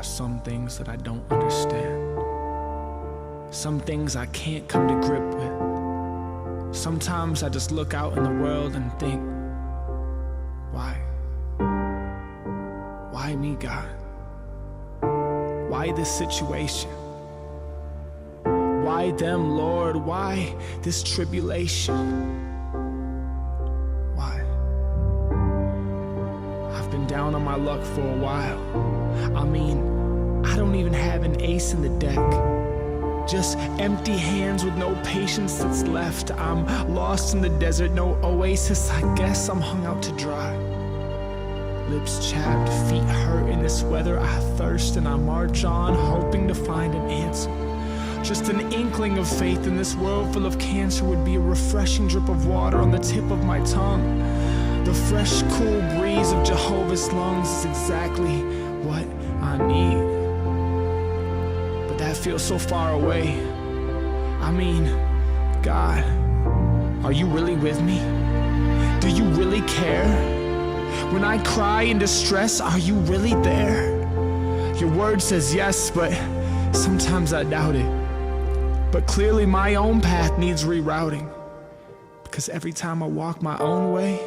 are some things that I don't understand. Some things I can't come to grip with. Sometimes I just look out in the world and think, why? Why me, God? Why this situation? Why them, Lord? Why this tribulation? Why? I've been down on my luck for a while. I mean, I don't even have an ace in the deck. Just empty hands with no patience that's left. I'm lost in the desert, no oasis. I guess I'm hung out to dry. Lips chapped, feet hurt in this weather. I thirst and I march on, hoping to find an answer. Just an inkling of faith in this world full of cancer would be a refreshing drip of water on the tip of my tongue. The fresh, cool breeze of Jehovah's lungs is exactly what I need. But that feels so far away. I mean, God, are you really with me? Do you really care? When I cry in distress, are you really there? Your word says yes, but sometimes I doubt it. But clearly my own path needs rerouting, because every time I walk my own way,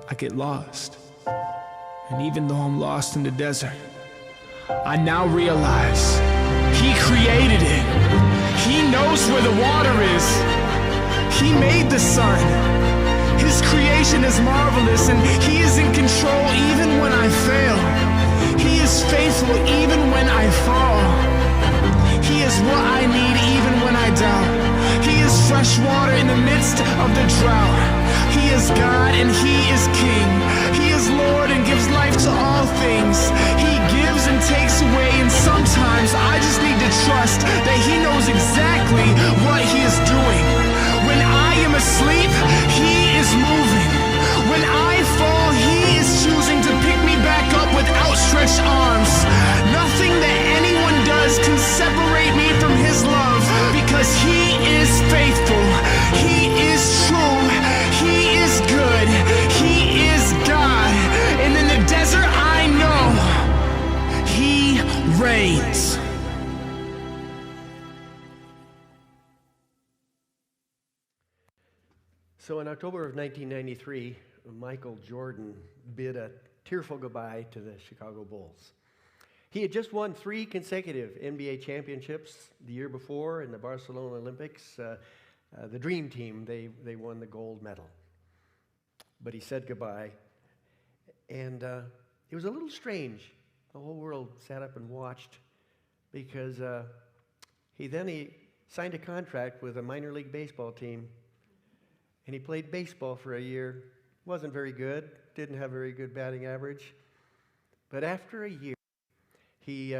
I get lost. And even though I'm lost in the desert, I now realize He created it. He knows where the water is. He made the sun. His creation is marvelous, and He is in control even when I fail. He is faithful even when I fall. He is what I need even when I doubt. He is fresh water in the midst of the drought. He is God and He is King. He is Lord and gives life to all things. He gives and takes away, and sometimes I just need to trust that He knows exactly what He is doing. When I am asleep, He is moving. When I fall, He is choosing to pick me back up with outstretched arms. Nothing that anyone does can separate me from His love, because He is faithful. He is true. He is good. He is God. And in the desert, I know He reigns. So in October of 1993, Michael Jordan bid a tearful goodbye to the Chicago Bulls. He had just won 3 consecutive NBA championships the year before in the Barcelona Olympics. The Dream Team, they won the gold medal. But he said goodbye, and it was a little strange. The whole world sat up and watched, because he signed a contract with a minor league baseball team, and he played baseball for a year. Wasn't very good, didn't have very good batting average. But after a year, he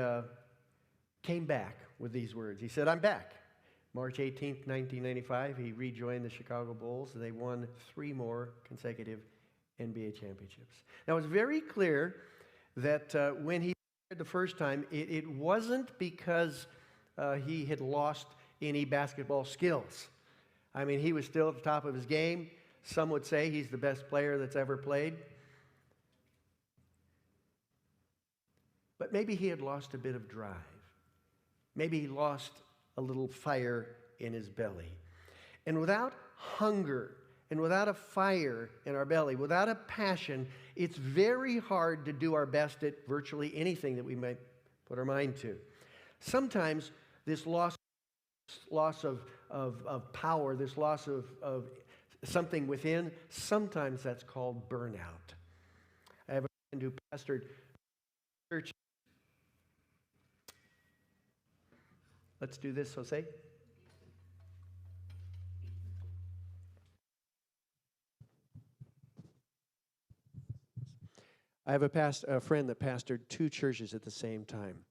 came back with these words. He said, "I'm back." March 18th, 1995, he rejoined the Chicago Bulls. They won 3 more consecutive NBA championships. Now, it's very clear that when he played the first time, it wasn't because he had lost any basketball skills. I mean, he was still at the top of his game. Some would say he's the best player that's ever played. But maybe he had lost a bit of drive. Maybe he lost a little fire in his belly. And without hunger and without a fire in our belly, without a passion, it's very hard to do our best at virtually anything that we might put our mind to. Sometimes this loss of power, this loss of something within, sometimes that's called burnout. I have a friend who pastored church. Let's do this, Jose. I have a friend that pastored 2 churches at the same time.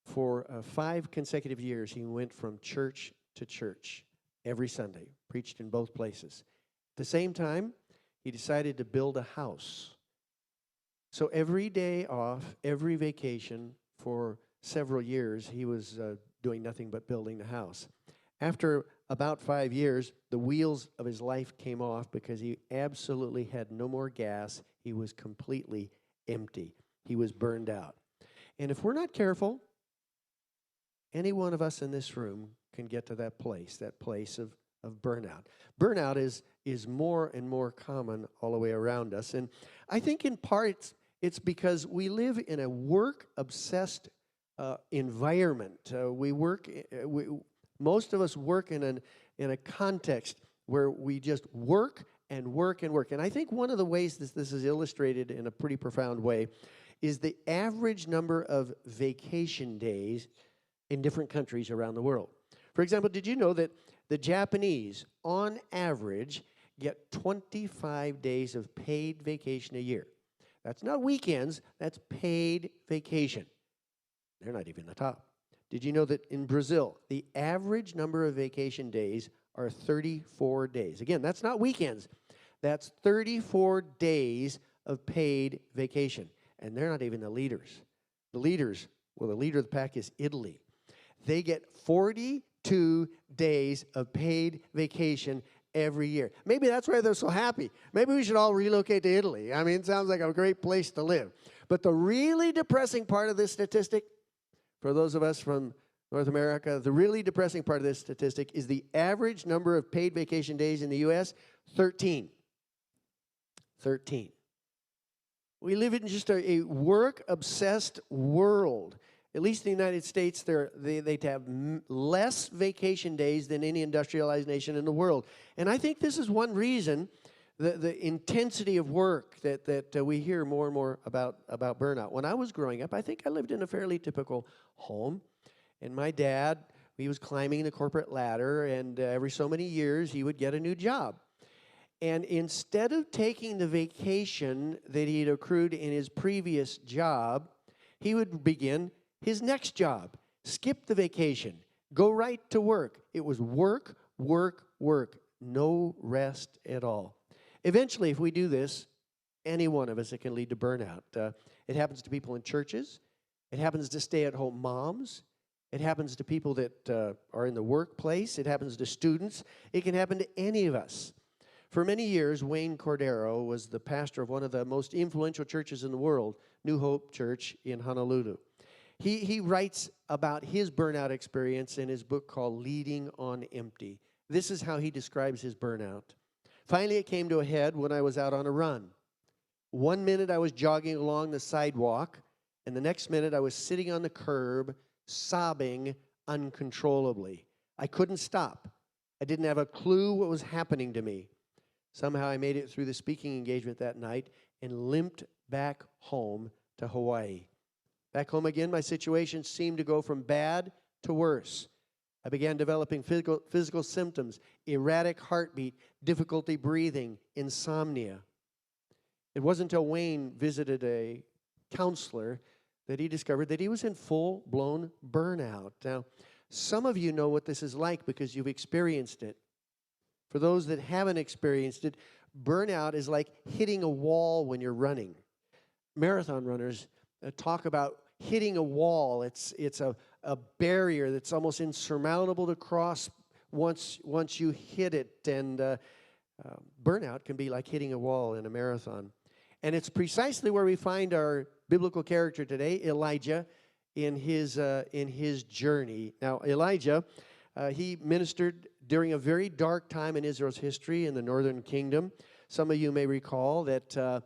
For 5 consecutive years, he went from church to church every Sunday, preached in both places. At the same time, he decided to build a house. So every day off, every vacation for several years, he was doing nothing but building the house. After about 5 years, the wheels of his life came off because he absolutely had no more gas. He was completely empty. He was burned out. And if we're not careful, any one of us in this room can get to that place of burnout. Burnout is more and more common all the way around us. And I think in part it's because we live in a work-obsessed environment. Most of us work in a context where we just work and work and work. And I think one of the ways this is illustrated in a pretty profound way is the average number of vacation days in different countries around the world. For example, did you know that the Japanese, on average, get 25 days of paid vacation a year? That's not weekends, that's paid vacation. They're not even the top. Did you know that in Brazil, the average number of vacation days are 34 days? Again, that's not weekends. That's 34 days of paid vacation. And they're not even the leaders. The leader of the pack is Italy. They get 42 days of paid vacation every year. Maybe that's why they're so happy. Maybe we should all relocate to Italy. I mean, it sounds like a great place to live. But the really depressing part of this statistic, for those of us from North America, the really depressing part of this statistic is the average number of paid vacation days in the U.S., 13. 13. We live in just a work-obsessed world. At least in the United States, they have less vacation days than any industrialized nation in the world. And I think this is one reason, the intensity of work that we hear more and more about burnout. When I was growing up, I think I lived in a fairly typical home. And my dad, he was climbing the corporate ladder, and every so many years, he would get a new job. And instead of taking the vacation that he'd accrued in his previous job, he would begin his next job, skip the vacation, go right to work. It was work, work, work, no rest at all. Eventually, if we do this, any one of us, it can lead to burnout. It happens to people in churches. It happens to stay-at-home moms. It happens to people that are in the workplace. It happens to students. It can happen to any of us. For many years, Wayne Cordero was the pastor of one of the most influential churches in the world, New Hope Church in Honolulu. He writes about his burnout experience in his book called Leading on Empty. This is how he describes his burnout. Finally, it came to a head when I was out on a run. 1 minute I was jogging along the sidewalk, and the next minute I was sitting on the curb, sobbing uncontrollably. I couldn't stop. I didn't have a clue what was happening to me. Somehow I made it through the speaking engagement that night and limped back home to Hawaii. Back home again, my situation seemed to go from bad to worse. I began developing physical symptoms, erratic heartbeat, difficulty breathing, insomnia. It wasn't until Wayne visited a counselor that he discovered that he was in full-blown burnout. Now, some of you know what this is like because you've experienced it. For those that haven't experienced it, burnout is like hitting a wall when you're running. Marathon runners talk about hitting a wall. It's a barrier that's almost insurmountable to cross once you hit it. And burnout can be like hitting a wall in a marathon. And it's precisely where we find our biblical character today, Elijah, in his journey. Now, Elijah, he ministered during a very dark time in Israel's history in the northern kingdom. Some of you may recall that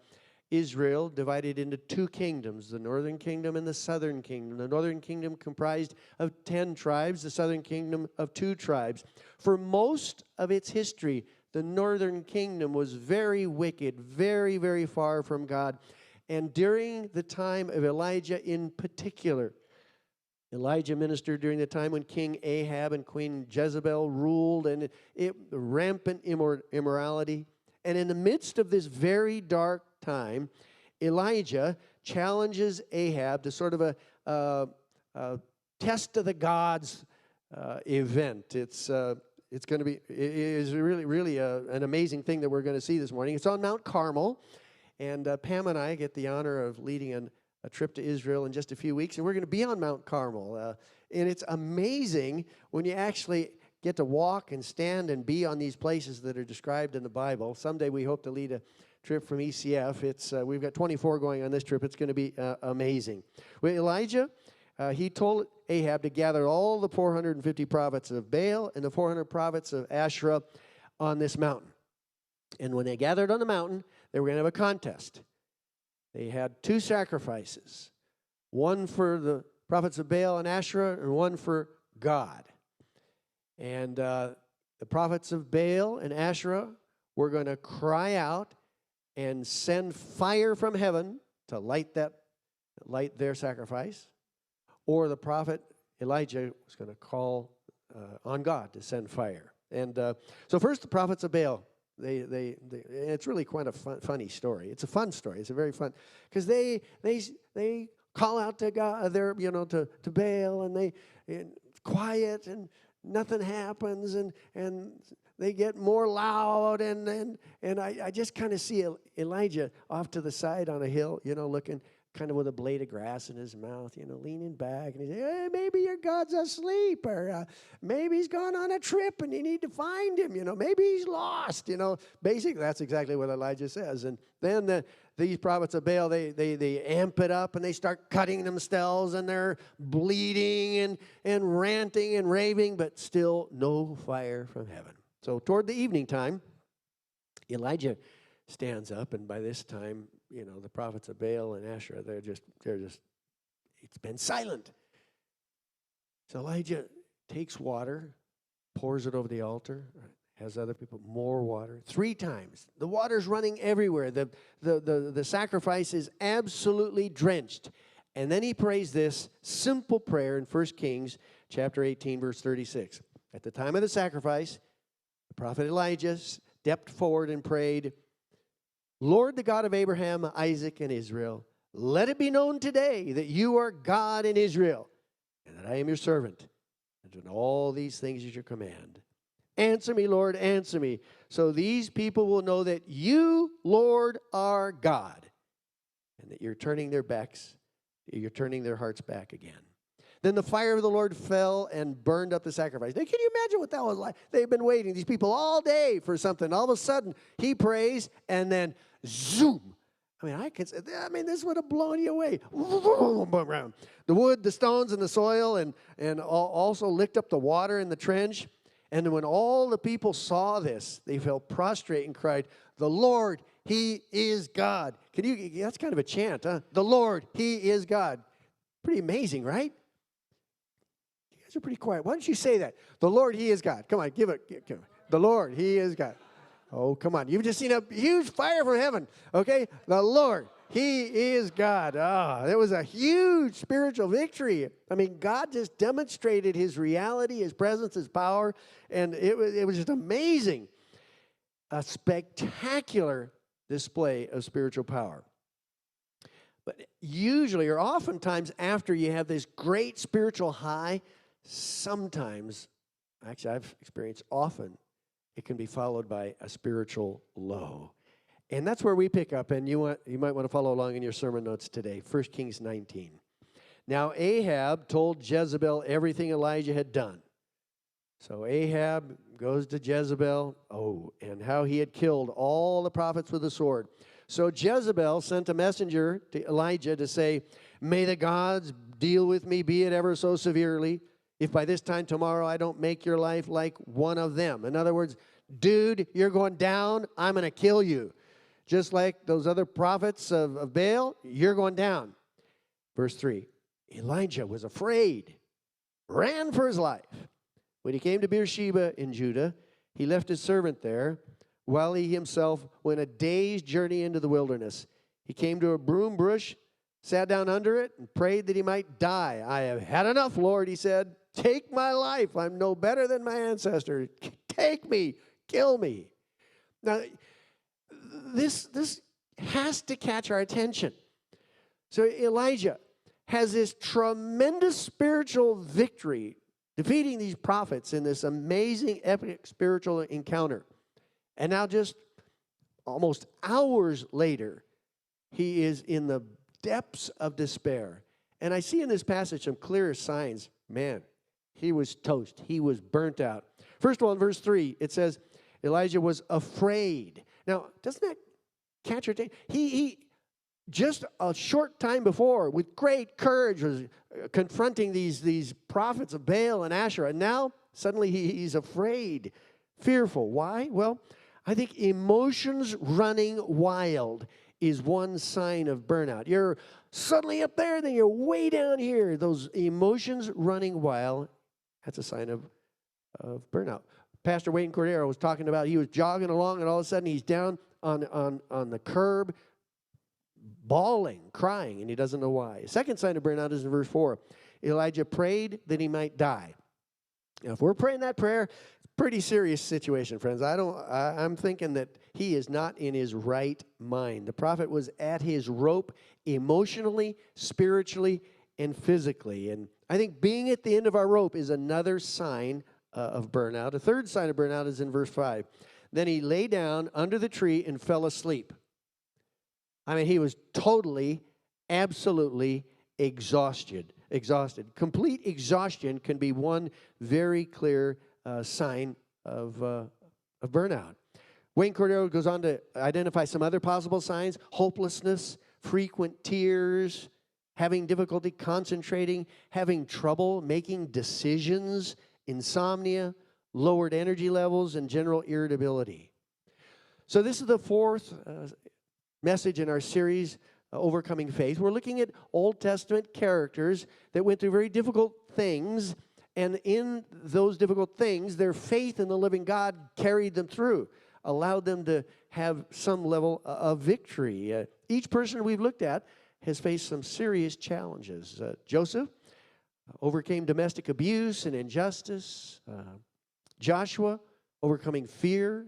Israel divided into two kingdoms, the northern kingdom and the southern kingdom. The northern kingdom comprised of 10 tribes, the southern kingdom of 2 tribes. For most of its history, the northern kingdom was very wicked, very, very far from God. And during the time of Elijah in particular, Elijah ministered during the time when King Ahab and Queen Jezebel ruled, and rampant immorality. And in the midst of this very dark time, Elijah challenges Ahab to sort of a test of the gods event. It's going to be really an amazing thing that we're going to see this morning. It's on Mount Carmel, and Pam and I get the honor of leading a trip to Israel in just a few weeks, and we're going to be on Mount Carmel. And it's amazing when you actually get to walk and stand and be on these places that are described in the Bible. Someday we hope to lead a trip from ECF. We've got 24 going on this trip. It's going to be amazing. Well, Elijah, he told Ahab to gather all the 450 prophets of Baal and the 400 prophets of Asherah on this mountain. And when they gathered on the mountain, they were going to have a contest. They had 2 sacrifices, one for the prophets of Baal and Asherah and one for God. And the prophets of Baal and Asherah were going to cry out and send fire from heaven to light their sacrifice, or the prophet Elijah was going to call on God to send fire. And so first, the prophets of Baal. It's really quite a funny story. It's a fun story. It's a very fun, because they call out to God, to Baal, and quiet, and nothing happens, and they get more loud, and I just kind of see Elijah off to the side on a hill, looking kind of with a blade of grass in his mouth, leaning back, and he's saying, hey, maybe your God's asleep, or maybe he's gone on a trip and you need to find him, maybe he's lost, Basically, that's exactly what Elijah says. And then these prophets of Baal, they amp it up, and they start cutting themselves, and they're bleeding and ranting and raving, but still no fire from heaven. So toward the evening time, Elijah stands up, and by this time, the prophets of Baal and Asherah, they're just, it's been silent. So Elijah takes water, pours it over the altar, has other people, more water, 3 times. The water's running everywhere. The sacrifice is absolutely drenched. And then he prays this simple prayer in 1 Kings chapter 18, verse 36. At the time of the sacrifice, the prophet Elijah stepped forward and prayed, Lord, the God of Abraham, Isaac, and Israel, let it be known today that you are God in Israel, and that I am your servant, and doing all these things at your command. Answer me, Lord, answer me, so these people will know that you, Lord, are God, and that you're turning their hearts back again. Then the fire of the Lord fell and burned up the sacrifice. Now, can you imagine what that was like? They've been waiting, these people, all day for something. All of a sudden, he prays, and then zoom. This would have blown you away. The wood, the stones, and the soil, and also licked up the water in the trench. And when all the people saw this, they fell prostrate and cried, the Lord, he is God. That's kind of a chant, huh? The Lord, he is God. Pretty amazing, right? You guys are pretty quiet. Why don't you say that? The Lord, he is God. Come on, give it. The Lord, he is God. Oh, come on. You've just seen a huge fire from heaven, okay? The Lord, he is God. There was a huge spiritual victory. God just demonstrated his reality, his presence, his power, and it was just amazing. A spectacular display of spiritual power. But usually, or oftentimes after you have this great spiritual high, sometimes, actually I've experienced often, it can be followed by a spiritual low. And that's where we pick up, and you might want to follow along in your sermon notes today, 1 Kings 19. Now Ahab told Jezebel everything Elijah had done. So Ahab goes to Jezebel, and how he had killed all the prophets with a sword. So Jezebel sent a messenger to Elijah to say, may the gods deal with me, be it ever so severely, if by this time tomorrow I don't make your life like one of them. In other words, dude, you're going down, I'm going to kill you. Just like those other prophets of Baal, you're going down. Verse 3, Elijah was afraid, ran for his life. When he came to Beersheba in Judah, he left his servant there, while he himself went a day's journey into the wilderness. He came to a broom bush, sat down under it, and prayed that he might die. I have had enough, Lord, he said. Take my life. I'm no better than my ancestors. Take me. Kill me. Now, this has to catch our attention. So Elijah has this tremendous spiritual victory, defeating these prophets in this amazing, epic spiritual encounter. And now just almost hours later, he is in the depths of despair. And I see in this passage some clear signs. Man, he was toast. He was burnt out. First of all, in verse 3, it says, Elijah was afraid. Now, doesn't that catch your attention. He just a short time before, with great courage, was confronting these prophets of Baal and Asherah. And now, suddenly, he's afraid, fearful. Why? Well, I think emotions running wild is one sign of burnout. You're suddenly up there, then you're way down here. Those emotions running wild, that's a sign of burnout. Pastor Wayne Cordero was talking about, he was jogging along, and all of a sudden he's down on the curb, bawling, crying, and he doesn't know why. Second sign of burnout is in verse 4. Elijah prayed that he might die. Now, if we're praying that prayer, it's a pretty serious situation, friends. I'm thinking that he is not in his right mind. The prophet was at his rope emotionally, spiritually, and physically. And I think being at the end of our rope is another sign of burnout. A third sign of burnout is in verse 5. Then he lay down under the tree and fell asleep. I mean, he was totally, absolutely exhausted. Complete exhaustion can be one very clear sign of burnout. Wayne Cordero goes on to identify some other possible signs: hopelessness, frequent tears, having difficulty concentrating, having trouble making decisions, insomnia, lowered energy levels, and general irritability. So this is the fourth message in our series, Overcoming Faith. We're looking at Old Testament characters that went through very difficult things, and in those difficult things, their faith in the living God carried them through, allowed them to have some level of victory. Each person we've looked at has faced some serious challenges. Joseph overcame domestic abuse and injustice. Joshua overcoming fear.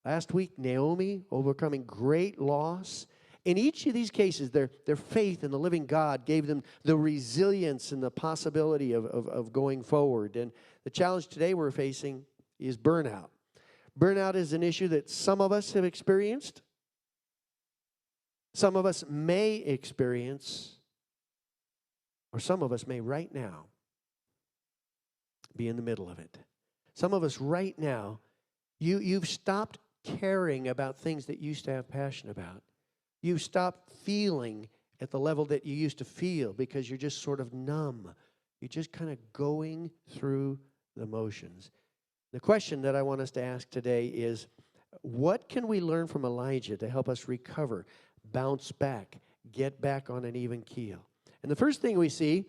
Last week, Naomi overcoming great loss. In each of these cases, their faith in the living God gave them the resilience and the possibility of going forward. And the challenge today we're facing is burnout. Burnout is an issue that some of us have experienced. Some of us may experience, or some of us may right now be in the middle of it. Some of us right now, you've stopped caring about things that you used to have passion about. You've stopped feeling at the level that you used to feel because you're just sort of numb. You're just kind of going through the motions. The question that I want us to ask today is, what can we learn from Elijah to help us recover, bounce back, get back on an even keel? And the first thing we see,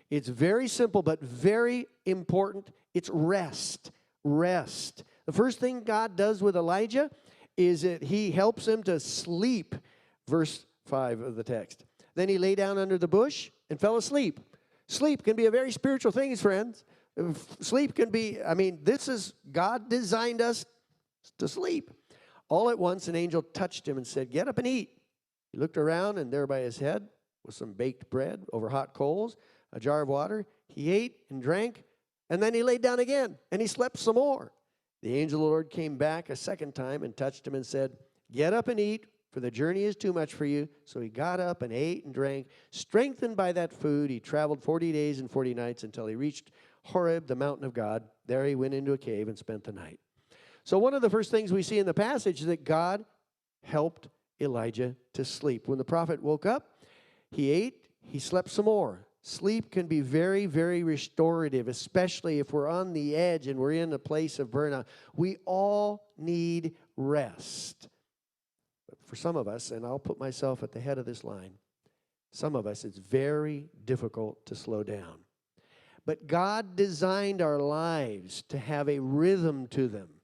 it's very simple but very important. It's rest. Rest. The first thing God does with Elijah is that he helps him to sleep. Verse 5 of the text. Then he lay down under the bush and fell asleep. Sleep can be a very spiritual thing, friends. Sleep can be, God designed us to sleep. All at once, an angel touched him and said, "Get up and eat." He looked around, and there by his head was some baked bread over hot coals, a jar of water. He ate and drank, and then he laid down again, and he slept some more. The angel of the Lord came back a second time and touched him and said, "Get up and eat, for the journey is too much for you." So he got up and ate and drank. Strengthened by that food, he traveled 40 days and 40 nights until he reached Horeb, the mountain of God. There he went into a cave and spent the night. So one of the first things we see in the passage is that God helped Elijah to sleep. When the prophet woke up, he ate, he slept some more. Sleep can be very, very restorative, especially if we're on the edge and we're in a place of burnout. We all need rest. But for some of us, and I'll put myself at the head of this line, some of us, it's very difficult to slow down. But God designed our lives to have a rhythm to them.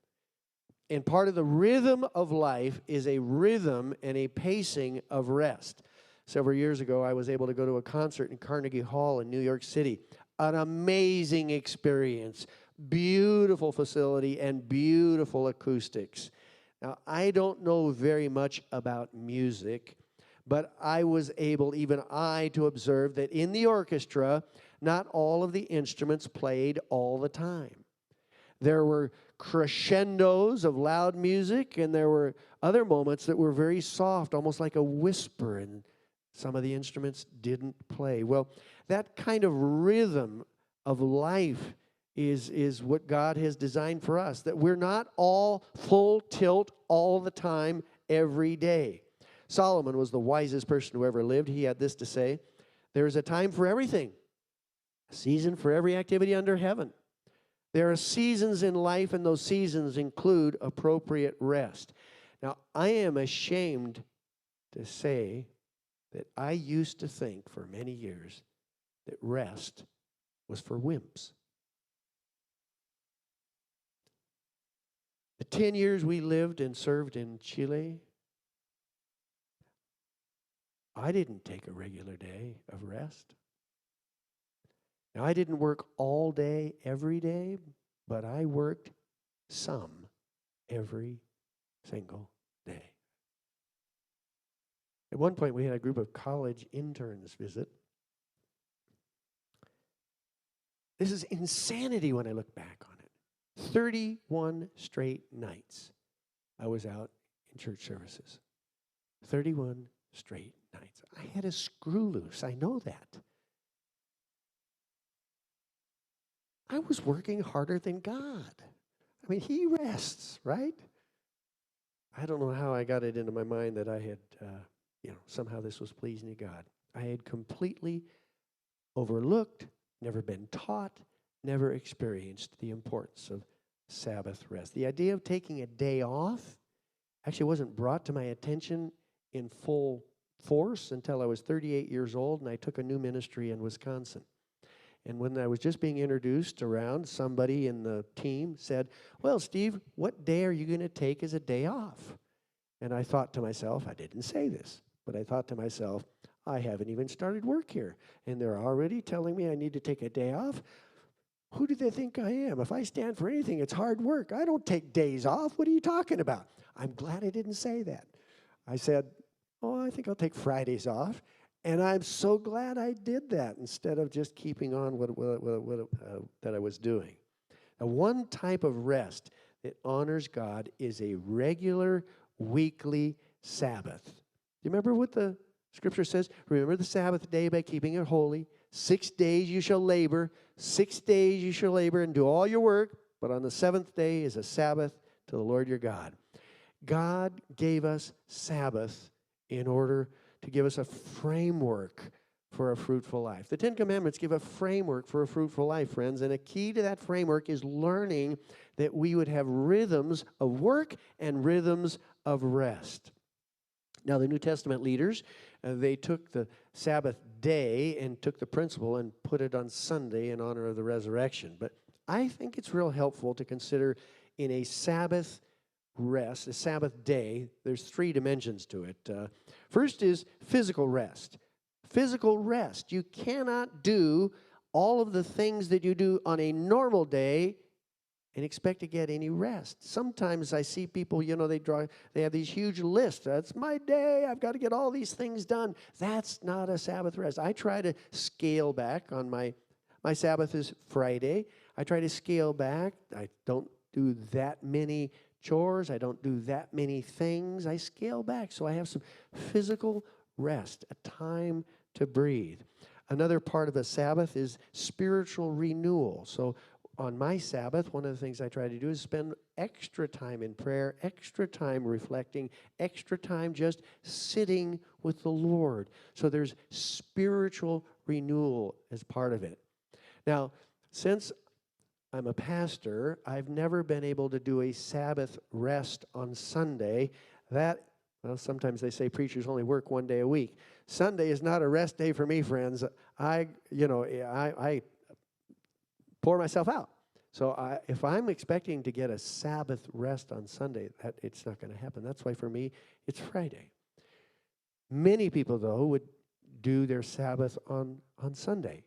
And part of the rhythm of life is a rhythm and a pacing of rest. Several years ago, I was able to go to a concert in Carnegie Hall in New York City. An amazing experience, beautiful facility, and beautiful acoustics. Now, I don't know very much about music, but I was able, even I, to observe that in the orchestra, not all of the instruments played all the time. There were crescendos of loud music, and there were other moments that were very soft, almost like a whisper, and some of the instruments didn't play. Well, that kind of rhythm of life is what God has designed for us, that we're not all full tilt all the time every day. Solomon was the wisest person who ever lived. He had this to say, there is a time for everything, a season for every activity under heaven. There are seasons in life, and those seasons include appropriate rest. Now, I am ashamed to say that I used to think for many years that rest was for wimps. The 10 years we lived and served in Chile, I didn't take a regular day of rest. Now, I didn't work all day, every day, but I worked some every single day. At one point, we had a group of college interns visit. This is insanity when I look back on it. 31 straight nights I was out in church services. 31 straight nights. I had a screw loose. I know that. I was working harder than God. I mean, He rests, right? I don't know how I got it into my mind that I had, somehow this was pleasing to God. I had completely overlooked, never been taught, never experienced the importance of Sabbath rest. The idea of taking a day off actually wasn't brought to my attention in full force until I was 38 years old, and I took a new ministry in Wisconsin. And when I was just being introduced around, somebody in the team said, well, Steve, what day are you going to take as a day off? And I thought to myself, I didn't say this, but I thought to myself, I haven't even started work here, and they're already telling me I need to take a day off. Who do they think I am? If I stand for anything, it's hard work. I don't take days off. What are you talking about? I'm glad I didn't say that. I said, I think I'll take Fridays off. And I'm so glad I did that instead of just keeping on that I was doing. Now, one type of rest that honors God is a regular weekly Sabbath. Do you remember what the Scripture says? Remember the Sabbath day by keeping it holy. 6 days you shall labor. 6 days you shall labor and do all your work. But on the seventh day is a Sabbath to the Lord your God. God gave us Sabbath in order to give us a framework for a fruitful life. The Ten Commandments give a framework for a fruitful life, friends, and a key to that framework is learning that we would have rhythms of work and rhythms of rest. Now, the New Testament leaders, they took the Sabbath day and took the principle and put it on Sunday in honor of the resurrection. But I think it's real helpful to consider in a Sabbath rest, a Sabbath day, there's 3 dimensions to it. First is physical rest. Physical rest. You cannot do all of the things that you do on a normal day and expect to get any rest. Sometimes I see people, they have these huge lists. That's my day. I've got to get all these things done. That's not a Sabbath rest. I try to scale back on my Sabbath is Friday. I try to scale back. I don't do that many chores. I don't do that many things. I scale back so I have some physical rest, a time to breathe. Another part of a Sabbath is spiritual renewal. So on my Sabbath, one of the things I try to do is spend extra time in prayer, extra time reflecting, extra time just sitting with the Lord. So there's spiritual renewal as part of it. Now, since I'm a pastor, I've never been able to do a Sabbath rest on Sunday. Sometimes they say preachers only work 1 day a week. Sunday is not a rest day for me, friends. I pour myself out. So if I'm expecting to get a Sabbath rest on Sunday, it's not going to happen. That's why for me, it's Friday. Many people, though, would do their Sabbath on Sunday.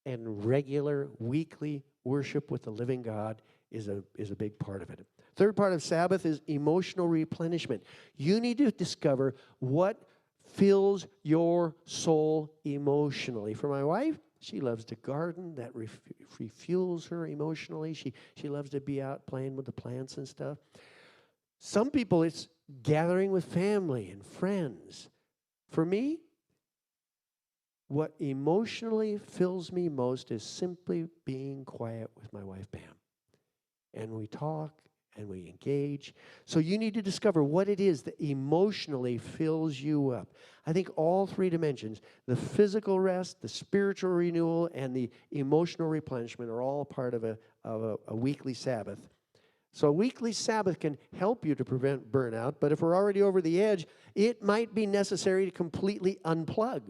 And regular weekly worship with the living God is a big part of it. Third part of Sabbath is emotional replenishment. You need to discover what fills your soul emotionally. For my wife, she loves to garden. That refuels her emotionally. She loves to be out playing with the plants and stuff. Some people, it's gathering with family and friends. For me, what emotionally fills me most is simply being quiet with my wife, Pam. And we talk and we engage. So you need to discover what it is that emotionally fills you up. I think all three dimensions, the physical rest, the spiritual renewal, and the emotional replenishment, are all part of a weekly Sabbath. So a weekly Sabbath can help you to prevent burnout, but if we're already over the edge, it might be necessary to completely unplug.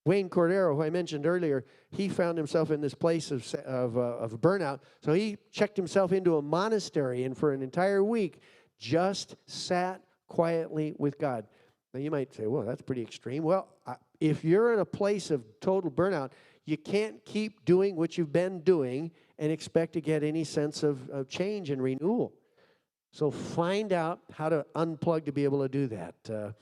Wayne Cordero, who I mentioned earlier, he found himself in this place of burnout. So he checked himself into a monastery and for an entire week just sat quietly with God. Now you might say, well, that's pretty extreme. Well, if you're in a place of total burnout, you can't keep doing what you've been doing and expect to get any sense of change and renewal. So find out how to unplug to be able to do that.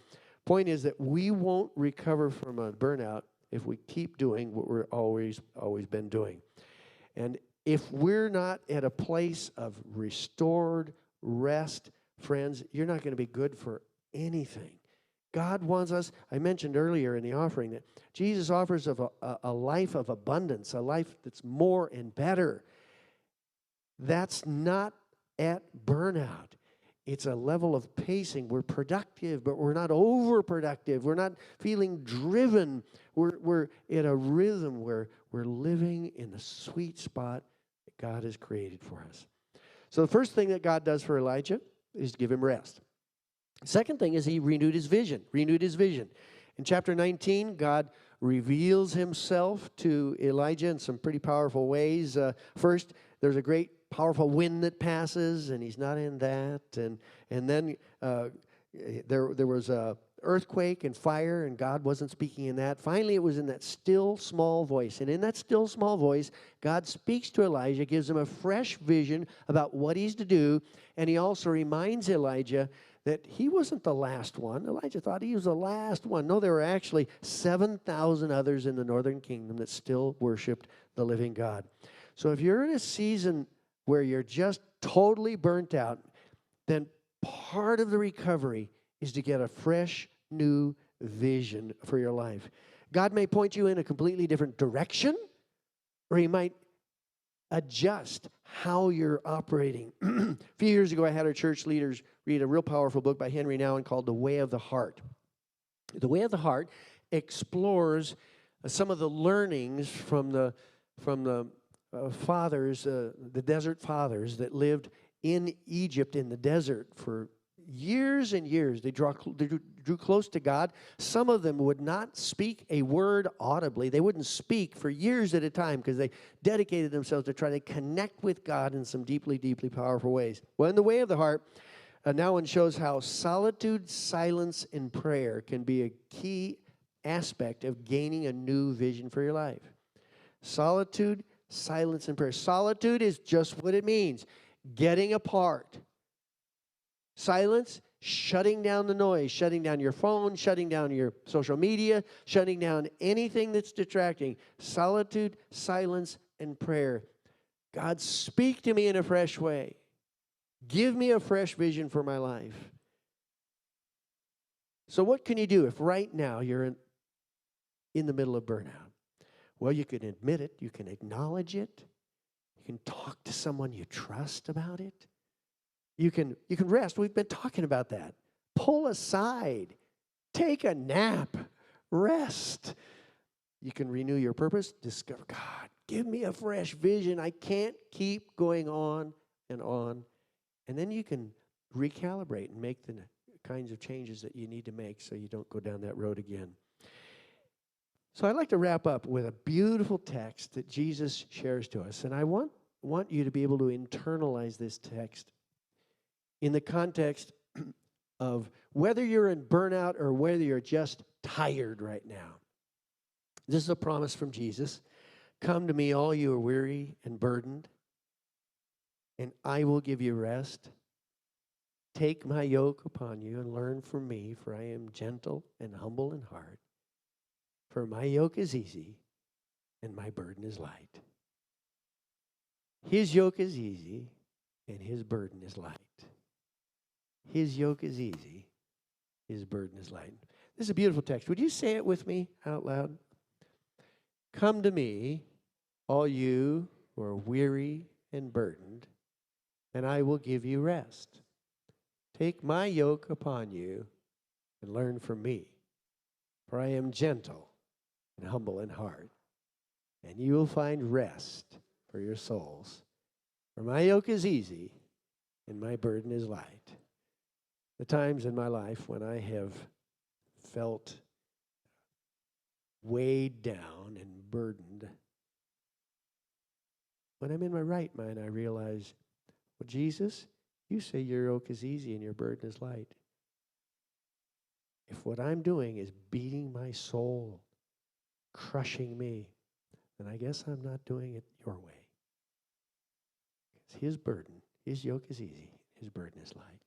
Point is that we won't recover from a burnout if we keep doing what we're always been doing. And if we're not at a place of restored rest, friends, you're not going to be good for anything. God wants us, I mentioned earlier in the offering that Jesus offers of a life of abundance, a life that's more and better. That's not at burnout. It's a level of pacing. We're productive, but we're not overproductive. We're not feeling driven. We're in a rhythm where we're living in the sweet spot that God has created for us. So the first thing that God does for Elijah is give him rest. Second thing is he renewed his vision. In chapter 19, God reveals himself to Elijah in some pretty powerful ways. First, there's a great powerful wind that passes, and he's not in that. And then there was a earthquake and fire, and God wasn't speaking in that. Finally, it was in that still small voice. And in that still small voice, God speaks to Elijah, gives him a fresh vision about what he's to do, and he also reminds Elijah that he wasn't the last one. Elijah thought he was the last one. No, there were actually 7,000 others in the northern kingdom that still worshiped the living God. So if you're in a season where you're just totally burnt out, then part of the recovery is to get a fresh, new vision for your life. God may point you in a completely different direction, or he might adjust how you're operating. A few years ago, I had our church leaders read a real powerful book by Henry Nouwen called The Way of the Heart. The Way of the Heart explores some of the learnings from the fathers, the desert fathers that lived in Egypt in the desert for years and years. They drew close to God. Some of them would not speak a word audibly. They wouldn't speak for years at a time because they dedicated themselves to try to connect with God in some deeply, deeply powerful ways. Well, in The Way of the Heart, Nouwen shows how solitude, silence, and prayer can be a key aspect of gaining a new vision for your life. Solitude, silence, and prayer. Solitude is just what it means, getting apart. Silence, shutting down the noise, shutting down your phone, shutting down your social media, shutting down anything that's distracting. Solitude, silence, and prayer. God, speak to me in a fresh way. Give me a fresh vision for my life. So what can you do if right now you're in the middle of burnout? Well, you can admit it. You can acknowledge it. You can talk to someone you trust about it. You can rest. We've been talking about that. Pull aside. Take a nap. Rest. You can renew your purpose. Discover, God, give me a fresh vision. I can't keep going on and on. And then you can recalibrate and make the kinds of changes that you need to make so you don't go down that road again. So I'd like to wrap up with a beautiful text that Jesus shares to us. And I want you to be able to internalize this text in the context of whether you're in burnout or whether you're just tired right now. This is a promise from Jesus. Come to me, all you are weary and burdened, and I will give you rest. Take my yoke upon you and learn from me, for I am gentle and humble in heart. For my yoke is easy and my burden is light. His yoke is easy and his burden is light. His yoke is easy, his burden is light. This is a beautiful text. Would you say it with me out loud? Come to me, all you who are weary and burdened, and I will give you rest. Take my yoke upon you and learn from me, for I am gentle and humble in heart, and you will find rest for your souls. For my yoke is easy and my burden is light. The times in my life when I have felt weighed down and burdened, when I'm in my right mind, I realize, well, Jesus, you say your yoke is easy and your burden is light. If what I'm doing is beating my soul, crushing me, then I guess I'm not doing it your way. His burden, his yoke is easy, his burden is light.